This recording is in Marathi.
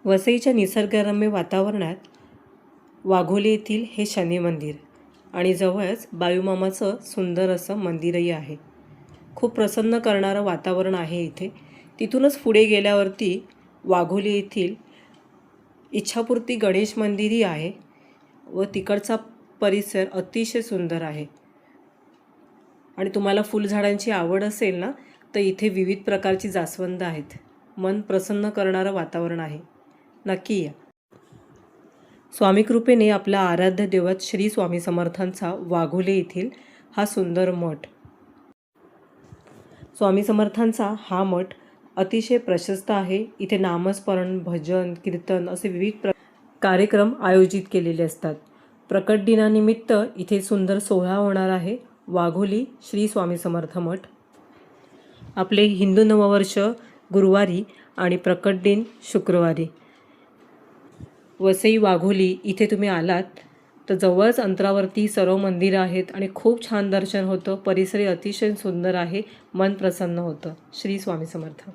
वसईच्या निसर्गरम्य वातावरणात वाघोली येथील हे शनी मंदिर आणि जवळच बाळूमामाचं सुंदर असं मंदिरही आहे. खूप प्रसन्न करणारं वातावरण आहे इथे. तिथूनच पुढे गेल्यावरती वाघोली येथील इच्छापूर्ती गणेश मंदिरही आहे व तिकडचा परिसर अतिशय सुंदर आहे. आणि तुम्हाला फुलझाडांची आवड असेल ना, तर इथे विविध प्रकारची जास्वंद आहेत. मन प्रसन्न करणारं वातावरण आहे. नक्की या. स्वामी कृपेने आपला आराध्य दैवत श्री स्वामी समर्थांचा वाघोली येथील हा सुंदर मठ. स्वामी समर्थांचा हा मठ अतिशय प्रशस्त आहे. इथे नामस्मरण, भजन, कीर्तन असे विविध कार्यक्रम आयोजित केलेले असतात. प्रकट दिनानिमित्त इथे सुंदर सोहळा होणार आहे. वाघोली श्री स्वामी समर्थ मठ. आपले हिंदू नववर्ष गुरुवारी आणि प्रकट दिन शुक्रवारी. वसई वाघोली इथे तुम्ही आलात तर जवळच अंतरावरती सर्व मंदिरं आहेत आणि खूप छान दर्शन होतं. परिसर अतिशय सुंदर आहे. मन प्रसन्न होतं. श्री स्वामी समर्थ.